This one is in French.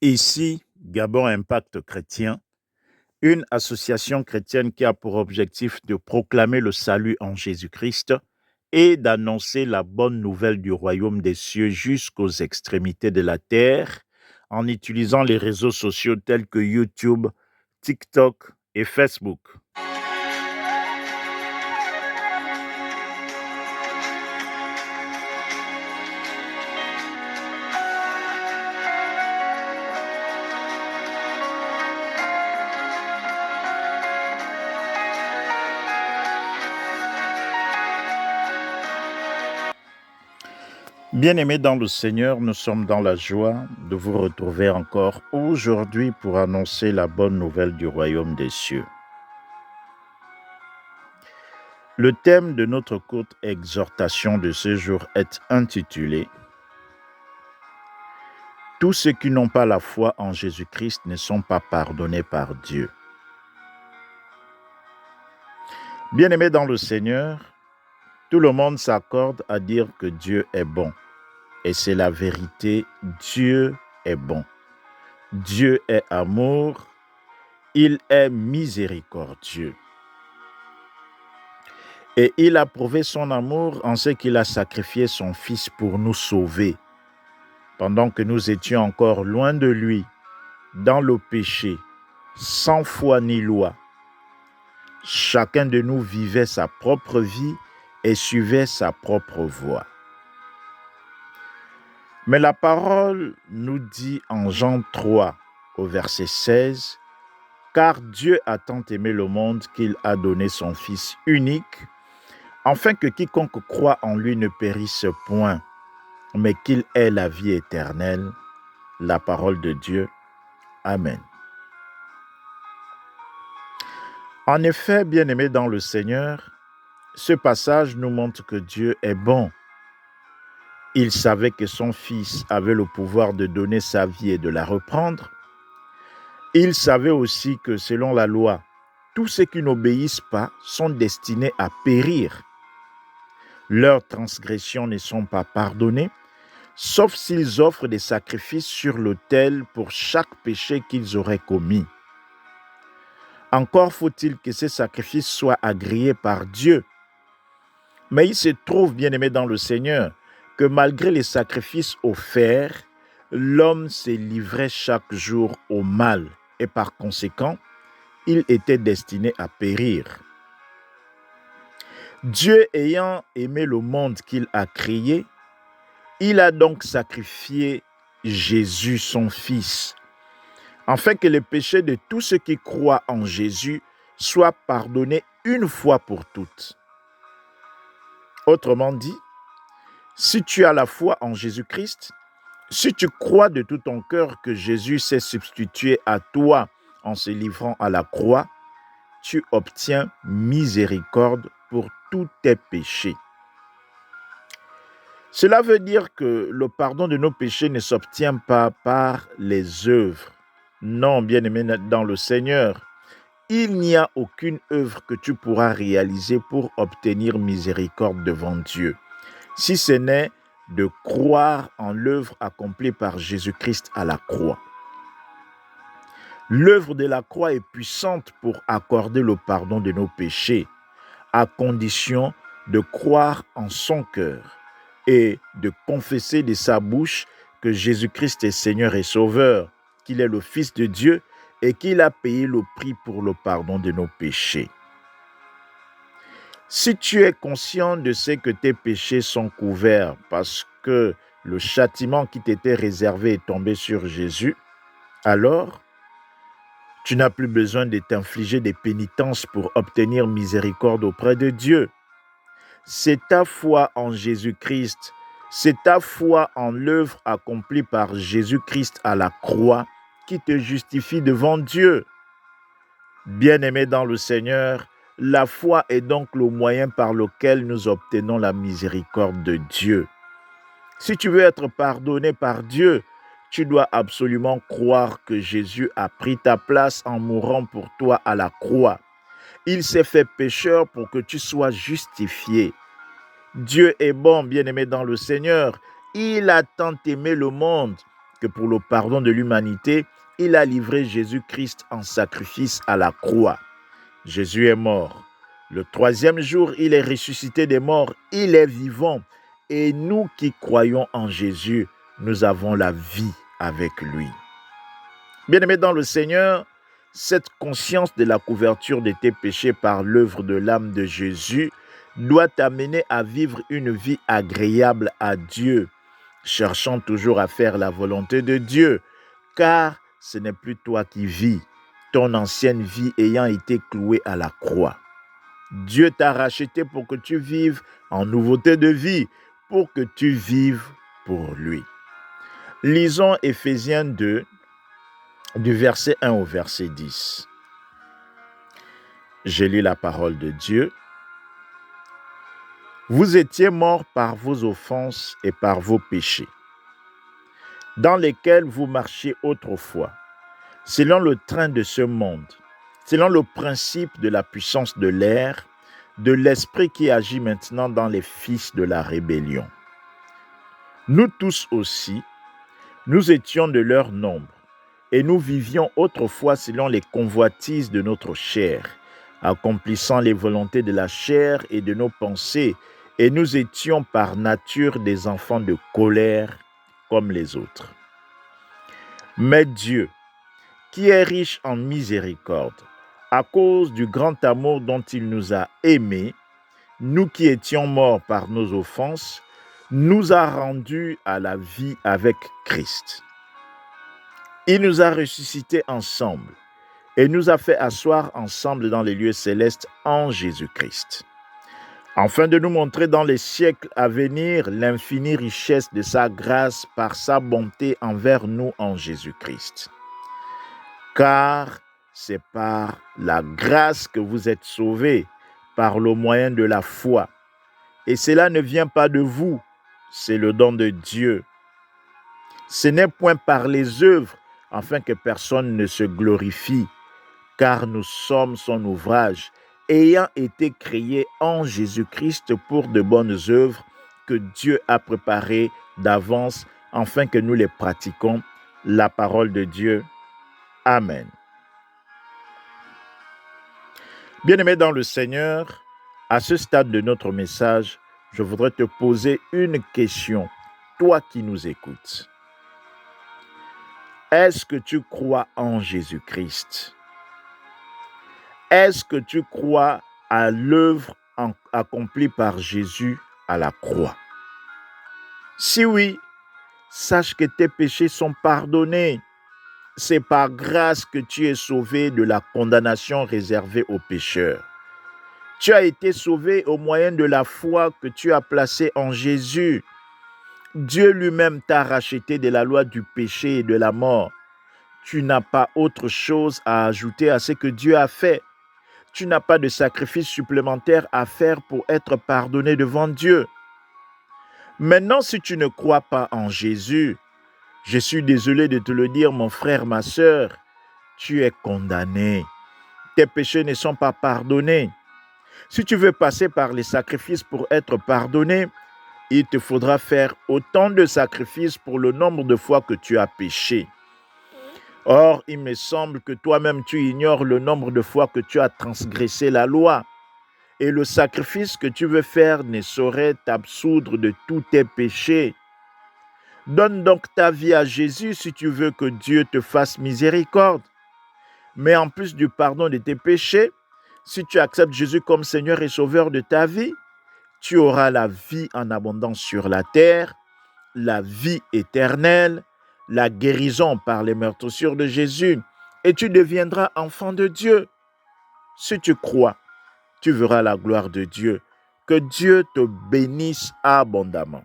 Ici, Gabon Impact Chrétien, une association chrétienne qui a pour objectif de proclamer le salut en Jésus-Christ et d'annoncer la bonne nouvelle du royaume des cieux jusqu'aux extrémités de la terre en utilisant les réseaux sociaux tels que YouTube, TikTok et Facebook. Bien-aimés dans le Seigneur, nous sommes dans la joie de vous retrouver encore aujourd'hui pour annoncer la bonne nouvelle du royaume des cieux. Le thème de notre courte exhortation de ce jour est intitulé « Tous ceux qui n'ont pas la foi en Jésus-Christ ne sont pas pardonnés par Dieu ». Bien-aimés dans le Seigneur, tout le monde s'accorde à dire que Dieu est bon. Et c'est la vérité, Dieu est bon. Dieu est amour, il est miséricordieux. Et il a prouvé son amour en ce qu'il a sacrifié son Fils pour nous sauver. Pendant que nous étions encore loin de lui, dans le péché, sans foi ni loi, chacun de nous vivait sa propre vie et suivait sa propre voie. Mais la parole nous dit en Jean 3, au verset 16, « Car Dieu a tant aimé le monde qu'il a donné son Fils unique, afin que quiconque croit en lui ne périsse point, mais qu'il ait la vie éternelle. » La parole de Dieu. Amen. En effet, bien-aimés dans le Seigneur, ce passage nous montre que Dieu est bon. Il savait que son Fils avait le pouvoir de donner sa vie et de la reprendre. Il savait aussi que selon la loi, tous ceux qui n'obéissent pas sont destinés à périr. Leurs transgressions ne sont pas pardonnées, sauf s'ils offrent des sacrifices sur l'autel pour chaque péché qu'ils auraient commis. Encore faut-il que ces sacrifices soient agréés par Dieu. Mais il se trouve, bien-aimé dans le Seigneur, que malgré les sacrifices offerts, l'homme se livrait chaque jour au mal et par conséquent, il était destiné à périr. Dieu ayant aimé le monde qu'il a créé, il a donc sacrifié Jésus, son Fils, afin que les péchés de tous ceux qui croient en Jésus soient pardonnés une fois pour toutes. Autrement dit, si tu as la foi en Jésus-Christ, si tu crois de tout ton cœur que Jésus s'est substitué à toi en se livrant à la croix, tu obtiens miséricorde pour tous tes péchés. Cela veut dire que le pardon de nos péchés ne s'obtient pas par les œuvres. Non, bien-aimé dans le Seigneur, il n'y a aucune œuvre que tu pourras réaliser pour obtenir miséricorde devant Dieu, si ce n'est de croire en l'œuvre accomplie par Jésus-Christ à la croix. L'œuvre de la croix est puissante pour accorder le pardon de nos péchés, à condition de croire en son cœur et de confesser de sa bouche que Jésus-Christ est Seigneur et Sauveur, qu'il est le Fils de Dieu et qu'il a payé le prix pour le pardon de nos péchés. Si tu es conscient de ce que tes péchés sont couverts parce que le châtiment qui t'était réservé est tombé sur Jésus, alors tu n'as plus besoin de t'infliger des pénitences pour obtenir miséricorde auprès de Dieu. C'est ta foi en Jésus-Christ, c'est ta foi en l'œuvre accomplie par Jésus-Christ à la croix qui te justifie devant Dieu. Bien-aimé dans le Seigneur, la foi est donc le moyen par lequel nous obtenons la miséricorde de Dieu. Si tu veux être pardonné par Dieu, tu dois absolument croire que Jésus a pris ta place en mourant pour toi à la croix. Il s'est fait pécheur pour que tu sois justifié. Dieu est bon, bien-aimé dans le Seigneur. Il a tant aimé le monde que pour le pardon de l'humanité, il a livré Jésus-Christ en sacrifice à la croix. Jésus est mort. Le troisième jour, il est ressuscité des morts. Il est vivant. Et nous qui croyons en Jésus, nous avons la vie avec lui. Bien-aimés dans le Seigneur, cette conscience de la couverture de tes péchés par l'œuvre de l'âme de Jésus doit t'amener à vivre une vie agréable à Dieu, cherchant toujours à faire la volonté de Dieu, car ce n'est plus toi qui vis, ton ancienne vie ayant été clouée à la croix. Dieu t'a racheté pour que tu vives en nouveauté de vie, pour que tu vives pour lui. Lisons Éphésiens 2, du verset 1 au verset 10. Je lis la parole de Dieu. Vous étiez morts par vos offenses et par vos péchés, dans lesquels vous marchiez autrefois, selon le train de ce monde, selon le principe de la puissance de l'air, de l'esprit qui agit maintenant dans les fils de la rébellion. Nous tous aussi, nous étions de leur nombre, et nous vivions autrefois selon les convoitises de notre chair, accomplissant les volontés de la chair et de nos pensées, et nous étions par nature des enfants de colère comme les autres. Mais Dieu, qui est riche en miséricorde, à cause du grand amour dont il nous a aimés, nous qui étions morts par nos offenses, nous a rendus à la vie avec Christ. Il nous a ressuscités ensemble et nous a fait asseoir ensemble dans les lieux célestes en Jésus-Christ, afin de nous montrer dans les siècles à venir l'infinie richesse de sa grâce par sa bonté envers nous en Jésus-Christ. Car c'est par la grâce que vous êtes sauvés, par le moyen de la foi. Et cela ne vient pas de vous, c'est le don de Dieu. Ce n'est point par les œuvres, afin que personne ne se glorifie, car nous sommes son ouvrage, ayant été créés en Jésus-Christ pour de bonnes œuvres que Dieu a préparées d'avance, afin que nous les pratiquions. La parole de Dieu. Amen. Bien-aimé dans le Seigneur, à ce stade de notre message, je voudrais te poser une question, toi qui nous écoutes. Est-ce que tu crois en Jésus-Christ? Est-ce que tu crois à l'œuvre accomplie par Jésus à la croix? Si oui, sache que tes péchés sont pardonnés. C'est par grâce que tu es sauvé de la condamnation réservée aux pécheurs. Tu as été sauvé au moyen de la foi que tu as placée en Jésus. Dieu lui-même t'a racheté de la loi du péché et de la mort. Tu n'as pas autre chose à ajouter à ce que Dieu a fait. Tu n'as pas de sacrifice supplémentaire à faire pour être pardonné devant Dieu. Maintenant, si tu ne crois pas en Jésus, je suis désolé de te le dire, mon frère, ma sœur, tu es condamné. Tes péchés ne sont pas pardonnés. Si tu veux passer par les sacrifices pour être pardonné, il te faudra faire autant de sacrifices pour le nombre de fois que tu as péché. Or, il me semble que toi-même tu ignores le nombre de fois que tu as transgressé la loi. Et le sacrifice que tu veux faire ne saurait t'absoudre de tous tes péchés. Donne donc ta vie à Jésus si tu veux que Dieu te fasse miséricorde. Mais en plus du pardon de tes péchés, si tu acceptes Jésus comme Seigneur et Sauveur de ta vie, tu auras la vie en abondance sur la terre, la vie éternelle, la guérison par les meurtrissures de Jésus, et tu deviendras enfant de Dieu. Si tu crois, tu verras la gloire de Dieu. Que Dieu te bénisse abondamment.